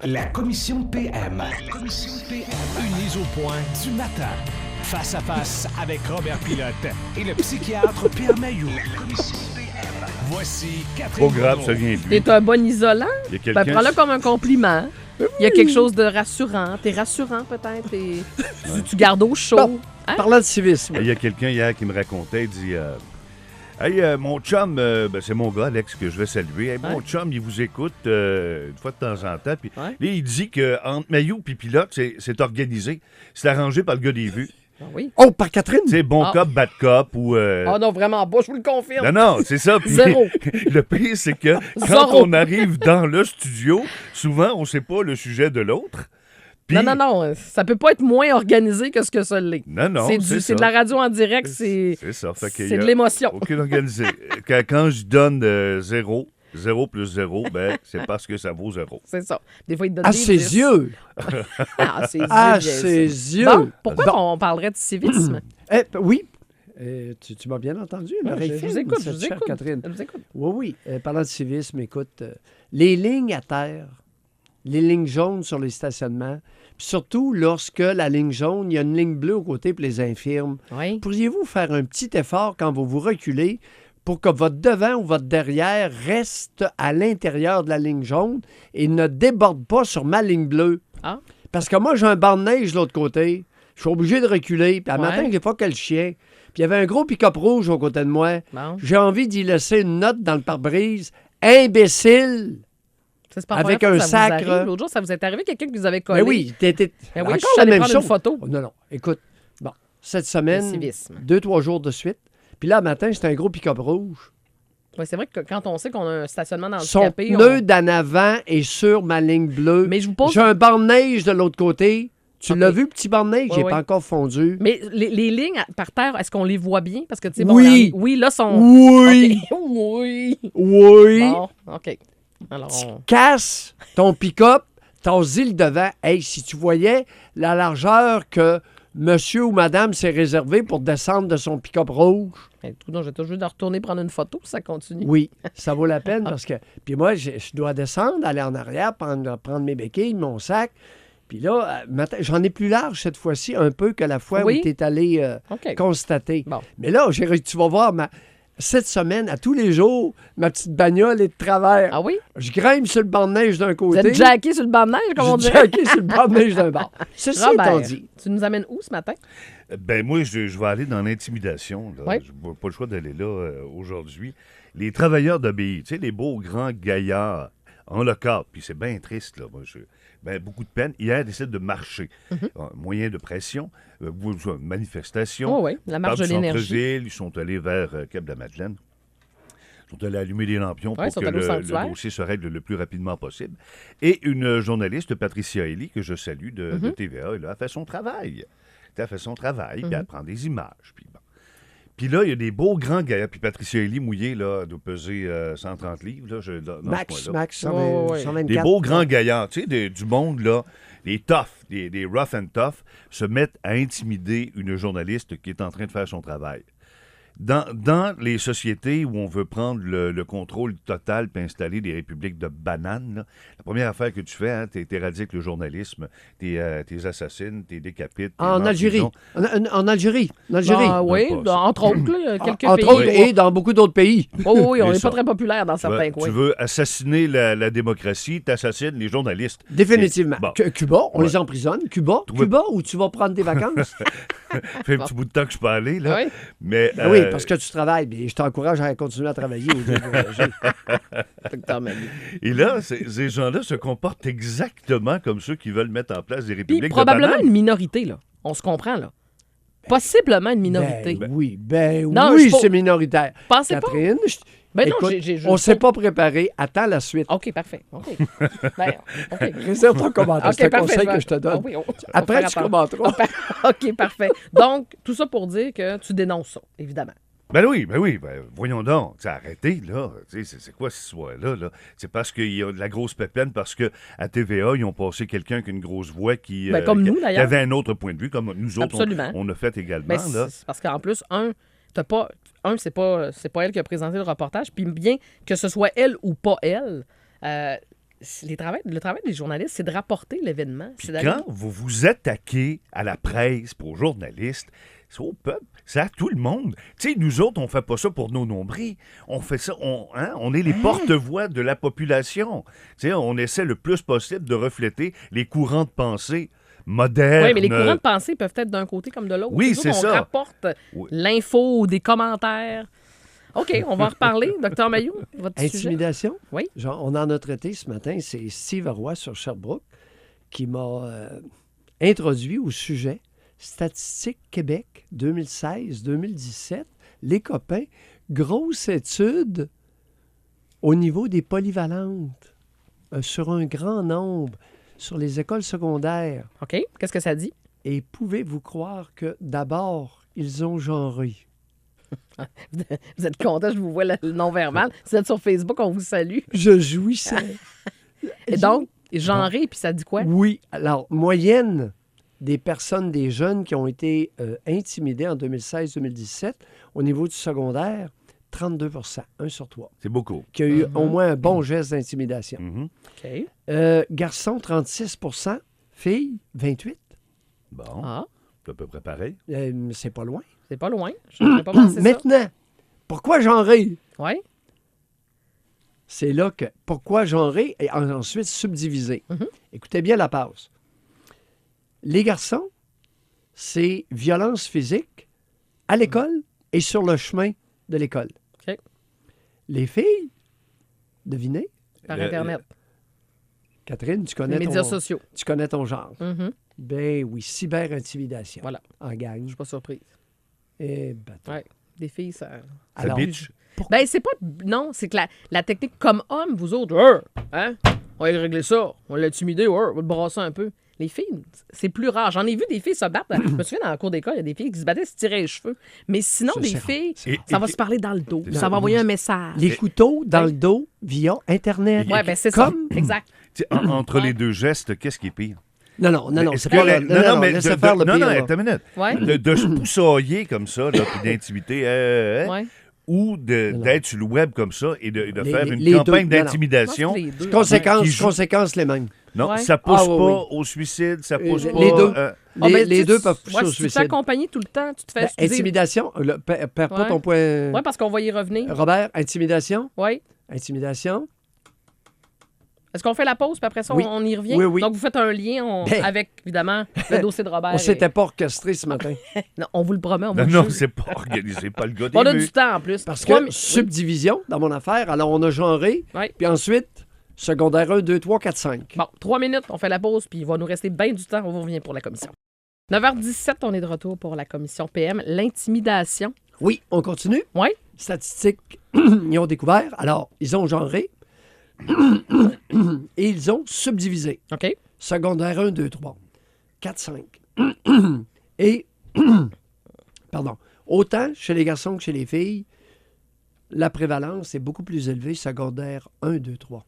La commission PM. Une mise au point du matin. Face à face avec Robert Pilote et le psychiatre Pierre Mailloux. Voici Catherine Pas grave, Boudreau. ça vient de lui. T'es un bon isolant? Il y a quelqu'un... Prends-le comme un compliment. Il y a quelque chose de rassurant. T'es rassurant, peut-être. Tu gardes au chaud. Bon. Hein? Parlant de civisme. Il y a quelqu'un hier qui me racontait, il dit Hey, mon chum, c'est mon gars, Alex, que je vais saluer. Hey, mon chum, il vous écoute une fois de temps en temps. Puis là, il dit qu'entre Mailloux et Pilote, c'est organisé. C'est arrangé par le gars des vues. Ah oui. Oh, par Catherine? C'est bon cop, bad cop ou. Ah non, vraiment pas, je vous le confirme. Non, c'est ça. Puis, Zéro. Le pire, c'est que quand Zéro. on arrive dans le studio, souvent, on ne sait pas le sujet de l'autre. Puis- Non, ça peut pas être moins organisé que ce que ça l'est. Non, C'est ça. de la radio en direct, c'est ça. Fait qu'il y c'est a de l'émotion. aucune organisé. Quand je donne 0 plus 0, ben, c'est parce que ça vaut 0. C'est ça. Des fois, ils te donnent À des ses 10. yeux. À ses yeux. À bien ses sûr. yeux. Bon, pourquoi Bon. on parlerait de civisme? Oui. Tu m'as bien entendu, l'oreille Je fine, vous écoute, cette chère Catherine. Je vous écoute. Oui. Parlant de civisme, écoute, les lignes à terre, les lignes jaunes sur les stationnements, puis surtout lorsque la ligne jaune, il y a une ligne bleue au côté pour les infirmes. Oui. Pourriez-vous faire un petit effort quand vous vous reculez pour que votre devant ou votre derrière reste à l'intérieur de la ligne jaune et ne déborde pas sur ma ligne bleue? Ah. Parce que moi, j'ai un banc de neige de l'autre côté. Je suis obligé de reculer. Puis à Ouais. matin, j'ai pas quel chien. Puis il y avait un gros pick-up rouge au côté de moi. Bon. J'ai envie d'y laisser une note dans le pare-brise. Imbécile! Ça, c'est pas la Avec première un fois que ça vous sacre. arrive. L'autre jour, ça vous est arrivé quelqu'un qui vous avait collé. Ben oui, t'étais Ben oui, encore je suis la allé même prendre chose. une photo. Oh, non. Écoute, bon, cette Le semaine, civisme. 2-3 jours de suite. Puis là, matin, c'était un gros pick-up rouge. Ouais, c'est vrai que quand on sait qu'on a un stationnement dans le Son handicapé, pneu d'en avant est sur ma ligne bleue. Mais je vous pose... J'ai un banc de neige de l'autre côté. Tu Ok. l'as vu, petit banc de neige? Ouais, J'ai ouais. pas encore fondu. Mais les lignes par terre, est-ce qu'on les voit bien? Parce que, tu sais, Oui. oui, là, sont... Oui! OK. Oui. Oui! Bon, OK. Alors, Casse ton pick-up, t'as le devant. Hey, si tu voyais la largeur que monsieur ou madame s'est réservé pour descendre de son pick-up rouge, j'ai toujours de retourner prendre une photo, ça continue. oui, ça vaut la peine parce que... Puis moi, je dois descendre, aller en arrière, prendre mes béquilles, mon sac. Puis là, j'en ai plus large cette fois-ci, un peu que la fois Oui? où tu es allé OK. constater. Bon. Mais là, tu vas voir, cette semaine, à tous les jours, ma petite bagnole est de travers. Ah oui? Je grimpe sur le banc de neige d'un Vous côté. êtes jacké sur le banc de neige, comme on J'ai dirait? jacké sur le banc de neige d'un bord. Ceci étant Robert, dit, tu nous amènes où ce matin? Ben moi, je vais aller dans l'intimidation. Oui. Je n'ai pas le choix d'aller là aujourd'hui. Les travailleurs de BI, tu sais, les beaux grands gaillards en local, puis c'est bien triste, là. Moi, beaucoup de peine. Hier, ils décident de marcher. Moyen de pression, manifestation. Oh oui, la marche de Partent du l'énergie. centre-ville, ils sont allés vers Cap-de-la-Madeleine. Ils sont allés allumer des lampions Ouais, ils pour sont que allés au le sanctuaire. dossier se règle le plus rapidement possible. Et une journaliste, Patricia Ely, que je salue de TVA, elle a fait son travail. Elle a fait son travail, puis elle prend des images. Puis là, il y a des beaux grands gaillards. Puis Patricia Ely, mouillée, là, doit peser 130 livres. Là, dans Max, ce coin-là. 124. Des beaux grands gaillards, tu sais, du monde, là, les toughs, des rough and tough, se mettent à intimider une journaliste qui est en train de faire son travail. Dans les sociétés où on veut prendre le contrôle total puis installer des républiques de bananes, là, la première affaire que tu fais, hein, t'éradiques le journalisme, t'es assassines, t'es décapites. t'es En mets Algérie. prison. En Algérie. En Algérie. Ah, oui, Non, pas ça. entre autres, là, il y a quelques Entre pays. autres, et dans beaucoup d'autres pays. Oh, oui, on Mais n'est ça. pas très populaire dans certains coins. Tu veux assassiner la démocratie, t'assassines les journalistes. Définitivement. Bon. Cuba, on Ouais. les emprisonne. Cuba, Trouver- Cuba, où tu vas prendre des vacances. Ça fait un petit bout de temps que je peux aller, là. Oui. Mais, Ben oui, parce que tu travailles. Puis je t'encourage à continuer à travailler. Au lieu de voyager. Docteur Manu. Et là, ces gens-là se comportent exactement comme ceux qui veulent mettre en place des Puis républiques de probablement bananes. une minorité, là. On se comprend, là. Possiblement une minorité. Ben oui, Non, oui, je c'est minoritaire. Pensez pas. Catherine, Ben non, écoute, j'ai on ne juste s'est pas- pas préparé. Attends la suite. OK, parfait. OK. Ben, OK. Réserve ton commentaire. OK, C'est un parfait, conseil vais- que je te donne. Ah oui, on va Après, faire tu attention. commenteras. OK, parfait. Donc, tout ça pour dire que tu dénonces ça, évidemment. Ben oui, voyons donc. T'sais, arrêtez, là. C'est quoi cette histoire-là? Là? C'est parce qu'il y a de la grosse pépine, parce qu'à TVA, ils ont passé quelqu'un qui a une grosse voix qui, Ben, comme nous, qui d'ailleurs. avait un autre point de vue, comme nous autres, Absolument. on a fait également. Ben, là. c'est parce qu'en plus, c'est pas elle qui a présenté le reportage, puis bien que ce soit elle ou pas elle, le travail des journalistes, c'est de rapporter l'événement. Puis C'est d'aller- quand vous vous attaquez à la presse, pour aux journalistes, c'est au peuple, c'est à tout le monde. Tu sais, nous autres, on fait pas ça pour nos nombrils. On fait ça, on est les porte-voix de la population. Tu sais, on essaie le plus possible de refléter les courants de pensée modernes. Oui, mais les courants de pensée peuvent être d'un côté comme de l'autre. Oui, Nous autres, c'est ça. On rapporte Oui. l'info, des commentaires. OK, on va en reparler. Dr Mailloux, votre sujet. Intimidation? Oui. Genre, on en a traité ce matin, c'est Steve Roy sur Sherbrooke qui m'a introduit au sujet Statistique Québec 2016-2017. Les copains, grosse étude au niveau des polyvalentes sur un grand nombre, sur les écoles secondaires. OK, qu'est-ce que ça dit? Et pouvez-vous croire que d'abord, ils ont genré? Vous êtes content, je vous vois le non-verbal. Si vous êtes sur Facebook, on vous salue. Je jouissais. Et donc, genré, puis ça dit quoi? Oui. Alors, moyenne des personnes, des jeunes qui ont été intimidés en 2016-2017, au niveau du secondaire, 32 1 sur 3, C'est beaucoup. qui a eu au moins un bon geste d'intimidation. Mhm. OK. Garçons, 36 filles, 28 Bon, Ah, c'est à peu près pareil. C'est pas loin. c'est pas loin. Je n'aurais pas pensé ça. Maintenant, pourquoi genrer? Oui. C'est là que pourquoi genrer et ensuite subdiviser. Mhm. Écoutez bien la passe. Les garçons, c'est violence physique à l'école et sur le chemin de l'école. OK. Les filles, devinez, Par Le- Internet. Catherine, tu Les connais, médias ton, sociaux. tu connais ton genre. Mhm. Ben oui, cyber-intimidation. Voilà. En gang. Je suis pas surprise. Et bâton. Ouais. Des filles, ça... Ça Alors, bitch. Ben, c'est pas... Non, c'est que la technique comme homme, vous autres, hein? On va régler ça. On l'a intimidé, on va le brasser un peu. Les filles, c'est plus rare. J'en ai vu des filles se battre. Je me souviens, dans la cour d'école, il y a des filles qui se battaient, se tiraient les cheveux. Mais sinon, Ça, des c'est rare. filles, Et- ça et- va se parler dans le dos. C'est Ça ça. va envoyer un message. les couteaux dans le dos via Internet. Ouais, ben c'est Comme- ça. Exact. Tu sais, entre les deux gestes, qu'est-ce qui est pire? Non, Mais c'est est-ce pas que le... la- Non, mais laissez faire le non, pire, non, là. attends une minute. Ouais. De se poussailler comme ça, là, puis d'intimider, Ouais. ou Non. d'être sur le web comme ça et de Les- faire les- une les campagne deux. Non, non. d'intimidation. Je pense que les deux. Conséquences, Qui conséquences les mêmes. Non, Ouais. ça pousse Ah, oui, pas au suicide, ça pousse les pas... deux. Ah, Les, ben, les tu- deux peuvent pousser ouais, au si tu te fais suicide. accompagner tout le temps, tu te fais... Ben, excusez- intimidation, perds pas Ouais. ton point. Ouais, parce qu'on va y revenir. Robert, intimidation. Oui. Intimidation. Est-ce qu'on fait la pause, puis après ça, Oui. on y revient? Oui, oui. Donc, vous faites un lien Ben. avec, évidemment, le dossier de Robert. On s'était pas orchestré ce matin. Non, on vous le promet, on Non, vous non, le jure. c'est pas organisé, pas le gars On a des du temps, en plus. Parce Trois que mi- subdivision dans mon affaire, alors on a genré, Oui. puis ensuite, secondaire 1, 2, 3, 4, 5. Bon, 3 minutes, on fait la pause, puis il va nous rester bien du temps. On vous revient pour la commission. 9h17, on est de retour pour la commission PM. L'intimidation. Oui, on continue. Oui. Statistiques, ils ont découvert. Alors, ils ont genré et ils ont subdivisé. OK. Secondaire 1, 2, 3, 4, 5. Et, pardon, autant chez les garçons que chez les filles, la prévalence est beaucoup plus élevée secondaire 1, 2, 3.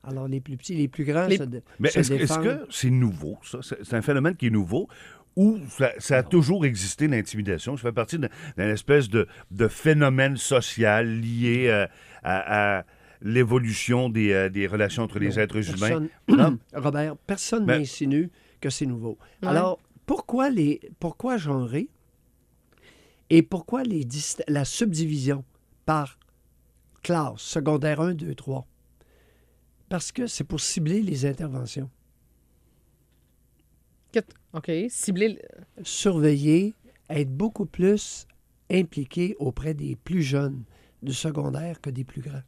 Alors, les plus petits, les plus grands Les- Mais se est-ce défendent. que c'est nouveau, ça? C'est un phénomène qui est nouveau ou ça a toujours existé, l'intimidation? Ça fait partie d'une espèce de phénomène social lié à l'évolution des relations entre les êtres humains? Non? Robert, personne Ben- n'insinue que c'est nouveau. Ouais. Alors, pourquoi genrer et pourquoi la subdivision par classe, secondaire 1, 2, 3? Parce que c'est pour cibler les interventions. OK. Cibler. Surveiller, être beaucoup plus impliqué auprès des plus jeunes du secondaire que des plus grands.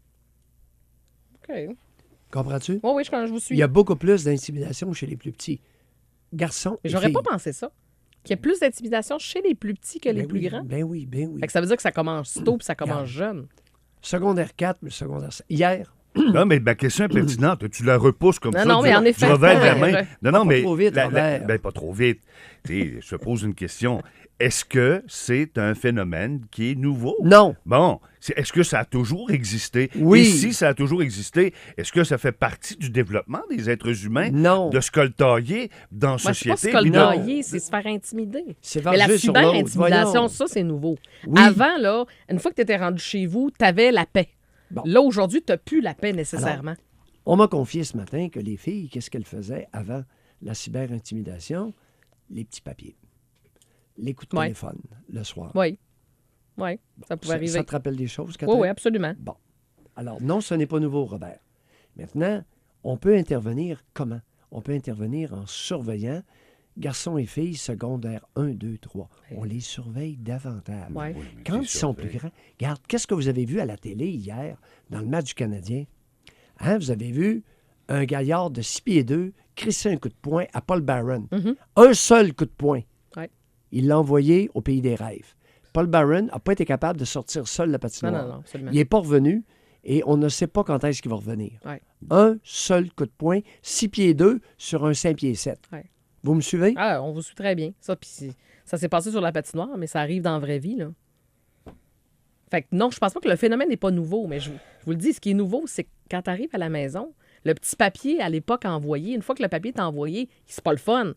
OK. Comprends-tu? Oui, je vous suis. Il y a beaucoup plus d'intimidation chez les plus petits. Garçons Mais et j'aurais filles. pas pensé ça. Qu'il y a plus d'intimidation chez les plus petits que les Ben plus oui, grands. Ben oui, ben oui. Fait que ça veut dire que ça commence tôt puis ça commence jeune. Secondaire 4, mais secondaire 5. Hier, Non, mais ma question est pertinente. Tu la repousses comme Non, ça. non, mais en effet, Tu revers la ouais, main. ouais. Non, non, Pas mais. trop vite, Robert. Ben, pas trop vite. Tu sais, je te pose une question. Est-ce que c'est un phénomène qui est nouveau? non. Bon, est-ce que ça a toujours existé? Oui. Et si ça a toujours existé, est-ce que ça fait partie du développement des êtres humains Non. de se coltailler dans la Moi, c'est pas société? se puis de- coltailler, c'est se faire intimider. C'est Mais la vengé sur l'autre. cyber-intimidation, Voyons. ça, c'est nouveau. Oui. Avant, là, une fois que tu étais rendu chez vous, tu avais la paix. Bon. Là, aujourd'hui, tu n'as plus la paix nécessairement. On m'a confié ce matin que les filles, qu'est-ce qu'elles faisaient avant la cyber-intimidation? Les petits papiers. Les coups de Ouais. téléphone le soir. Oui. Oui, ça pouvait arriver. Ça te rappelle des choses, Oui, Catherine? oui, absolument. Bon. Alors, non, ce n'est pas nouveau, Robert. Maintenant, on peut intervenir comment? On peut intervenir en surveillant garçons et filles secondaires 1, 2, 3. On les surveille davantage. Ouais. Oui, mais Quand tu ils sont surveilles. plus grands, regarde, qu'est-ce que vous avez vu à la télé hier dans le match du Canadien? Hein, vous avez vu un gaillard de 6 pieds 2 crisser un coup de poing à Paul Barron. Un seul coup de poing. Ouais. Il l'a envoyé au pays des rêves. Paul Barron n'a pas été capable de sortir seul de la Non, patinoire. non, absolument. Il n'est pas revenu et on ne sait pas quand est-ce qu'il va revenir. Ouais. Un seul coup de poing, 6 pieds 2 sur un 5 pieds 7. Ouais. Vous me suivez? Ah, on vous suit très bien. Ça, puis ça s'est passé sur la patinoire, mais ça arrive dans la vraie vie, là. Fait que non, je pense pas que le phénomène n'est pas nouveau, mais je vous le dis, ce qui est nouveau, c'est que quand tu arrives à la maison, le petit papier à l'époque envoyé, une fois que le papier est envoyé, c'est pas le fun.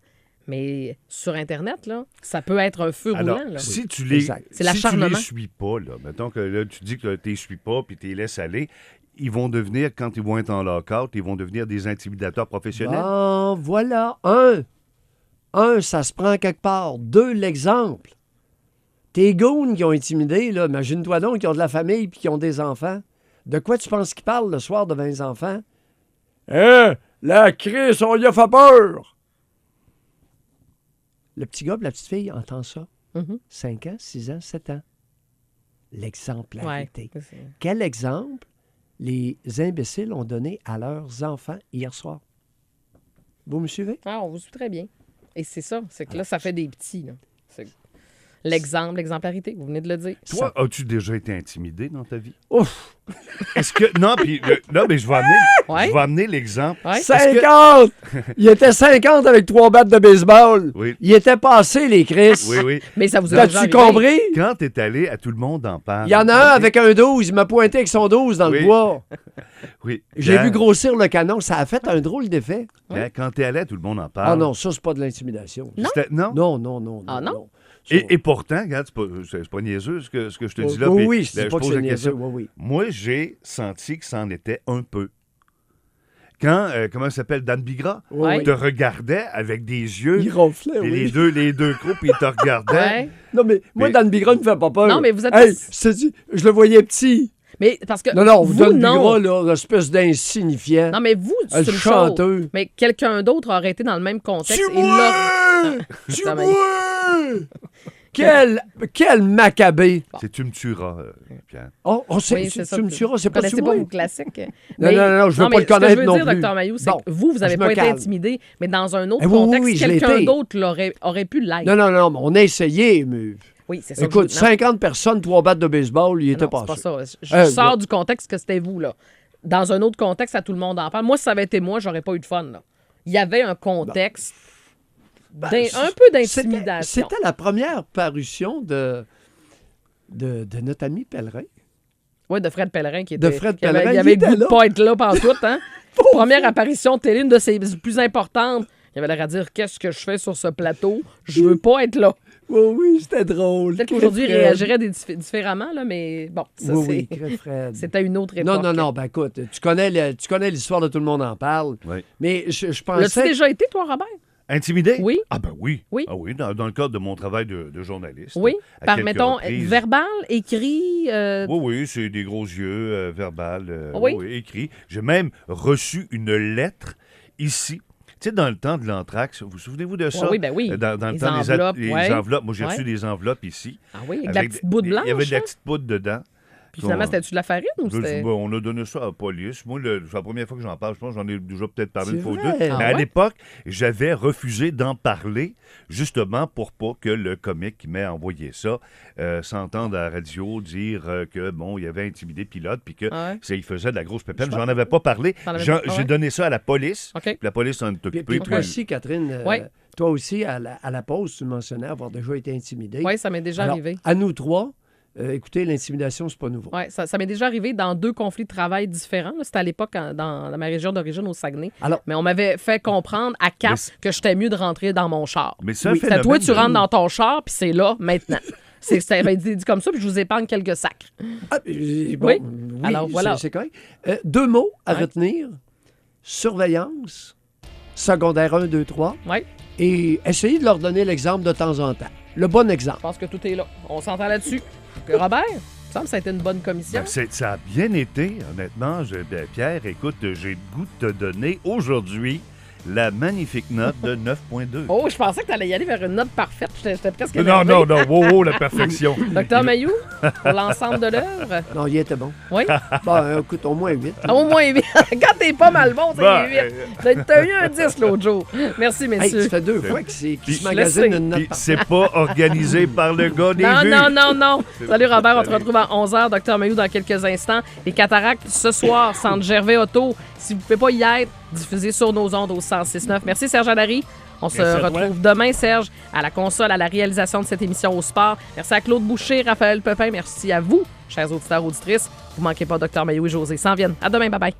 Mais sur Internet, là, ça peut être un feu Alors, roulant. Là. si tu les, Exact. C'est si tu l'acharnement. les suis pas, là, mettons que là, tu dis que tu les suis pas puis tu les laisses aller, ils vont devenir, quand ils vont être en lockout, ils vont devenir des intimidateurs professionnels. Bon, voilà. Un, ça se prend quelque part. Deux, l'exemple. Tes goons qui ont intimidé, là, imagine-toi donc, qui ont de la famille puis qui ont des enfants. De quoi tu penses qu'ils parlent le soir devant les enfants? Hein? La crise, on y a fait peur! Le petit gars, la petite fille entend ça. Mhm. 5 ans, 6 ans, 7 ans. L'exemplarité. Ouais. Quel exemple les imbéciles ont donné à leurs enfants hier soir? Vous me suivez? Ah, on vous suit très bien. Et c'est ça, c'est que là, ça fait des petits. Là. L'exemple, l'exemplarité, vous venez de le dire. Toi, as-tu déjà été intimidé dans ta vie? Ouf! Est-ce que. Non, puis. Non, mais je vais amener l'exemple. Ouais. 50! Il était 50 avec 3 battes de baseball. Oui. Il était passé, les Chris. Oui, oui. Mais ça vous a déjà T'as-tu arrivé? compris? Quand t'es allé, à tout le monde en parle. Il y en a un avec un 12. Il m'a pointé avec son 12 dans le Oui. bois. Oui. J'ai Quand- vu grossir le canon. Ça a fait un drôle d'effet. Quand t'es allé, tout le monde en parle. Ah non, ça, c'est pas de l'intimidation. Non? Non? Ah non? Ça- Et pourtant, regarde, c'est pas niaiseux ce que je te dis là. Oui, puis oui, là, je dis je pas que pose c'est la niaiseux. question. Oui, oui. Moi, j'ai senti que c'en était un peu. Quand, comment il s'appelle, Dan Bigra, Oui, te regardait avec des yeux, Il ronflait, et oui. les deux crocs, puis il te regardait. Ouais. Non, mais moi, Mais- Dan Bigra ne me fait pas peur. Non, mais vous êtes Hey, pas- je le voyais petit. Mais parce que. Non, vous, Dan non. Bigra, là, espèce d'insignifiant. Non, mais vous, c'est Le une chanteux. chose. Mais quelqu'un d'autre aurait été dans le même contexte. Tu et vois! Tu Ça m'a- vois! Quel macabé! C'est Tu me tueras, Pierre. Oh, Oui, c'est ça. tu me tueras, c'est Vous pas connaissez tu pas moi. vos classiques. Non, non, je veux pas mais le connaître ce que je veux non dire, plus. Dr. Mayou, c'est Bon, que vous je n'avez me pas été calme. intimidé, mais dans un autre Eh oui, oui, contexte, oui, je l'ai quelqu'un été. d'autre aurait pu l'être. Non, mais on a essayé, mais... Oui, c'est ça. Écoute, que je veux- non, 50 personnes, 3 battes de baseball, il était non, c'est passé. pas ça. Je sors bon. du contexte que c'était vous, là. Dans un autre contexte, à tout le monde en parle. Moi, si ça avait été moi, j'aurais pas eu de fun, là. Il y avait un contexte un peu d'intimidation. C'était la première parution de notre ami Pellerin. Oui, de Fred Pellerin qui était. De Fred qui avait- Pellerin, Il avait il le goût était de là. pas être là pendant tout, hein. Première apparition de télé, une de ses plus importantes. Il avait l'air à dire qu'est-ce que je fais sur ce plateau? Je veux pas être là. Oui, c'était drôle. Peut-être qu'aujourd'hui, il Fred. réagirait différemment, là, mais bon, ça, Oui, c'est- très Fred. c'était une autre époque. Non, ben écoute, tu connais l'histoire de Tout le monde en parle. Oui. Mais je L'as-tu pensais... déjà été, toi, Robert? Intimidé? Oui. Ah ben oui. Oui. Ah oui, dans le cadre de mon travail de journaliste. Oui. À Par, quelques mettons, reprises. verbal, écrit. Oui, oui, c'est des gros yeux, verbal, Oui. écrit. J'ai même reçu une lettre ici. Tu sais, dans le temps de l'anthrax, vous souvenez-vous de ça? Oui, ben oui. Dans le Les temps enveloppes, des ouais. enveloppes. Moi, j'ai Ouais. reçu des enveloppes ici. Ah oui, avec de la petite boule blanche. Il y avait de la hein? petite poudre dedans. Puis finalement, c'était-tu de la farine ou c'était. Bon, on a donné ça à la police. Moi, c'est la première fois que j'en parle. Je pense que j'en ai déjà peut-être parlé C'est une fois ou deux. vrai. Mais Ah à ouais? l'époque, j'avais refusé d'en parler, justement pour pas que le comique qui m'a envoyé ça s'entende à la radio dire que, bon, il avait intimidé Pilote puis que Ah ouais? il faisait de la grosse pépine. J'en avais pas parlé. T'en avais pas- ah J'ai ouais? donné ça à la police. OK. Puis la police s'en est Puis occupée. toi aussi, Catherine, Ouais. toi aussi, à la pause, tu mentionnais avoir déjà été intimidée. Oui, ça m'est déjà Alors, arrivé. à nous trois, écoutez, l'intimidation, c'est pas nouveau. Oui, ça m'est déjà arrivé dans 2 conflits de travail différents. là. C'était à l'époque dans ma région d'origine, au Saguenay. Alors, Mais on m'avait fait comprendre à Mais 4 c'est- que j'étais mieux de rentrer dans mon char. Mais c'est un C'était phénomène toi, tu de- rentres dans ton char, puis c'est là, maintenant. Ça avait été dit comme ça, puis je vous épargne quelques sacs. bon, Oui. Alors, voilà. C'est correct. 2 mots à Ouais. retenir. surveillance, secondaire 1, 2, 3, Ouais. et essayer de leur donner l'exemple de temps en temps. Le bon exemple. Je pense que tout est là. On s'entend là-dessus. Que Robert, il me semble que ça a été une bonne commission. Ben, ça a bien été, honnêtement. Pierre, écoute, j'ai le goût de te donner aujourd'hui la magnifique note de 9,2. Oh, je pensais que tu allais y aller vers une note parfaite. J'étais presque Non, énervé. non, wow, la perfection. Docteur Mayou, pour l'ensemble de l'œuvre. Non, il était bon. Oui. Bon, écoute, au moins 8. Au moins 8. Quand t'es pas mal bon, c'est Bon, 8. T'as eu un 10 l'autre jour. Merci, Hey, messieurs. ça fait 2 fois qu'il Puis- se magasine une note Puis par c'est pas organisé par le gars des vues. Non. Salut Robert, on te retrouve à 11h, Docteur Mayou, dans quelques instants. Les cataractes, ce soir, Centre Gervais Auto. Si vous ne pouvez pas y être, diffusez sur nos ondes au 106.9. Merci Serge Allary. On se Merci à toi. retrouve demain, Serge, à la console, à la réalisation de cette émission au sport. Merci à Claude Boucher, Raphaël Pepin. Merci à vous, chers auditeurs, auditrices. Vous manquez pas Docteur Mayou et José. S'en viennent. À demain. Bye-bye.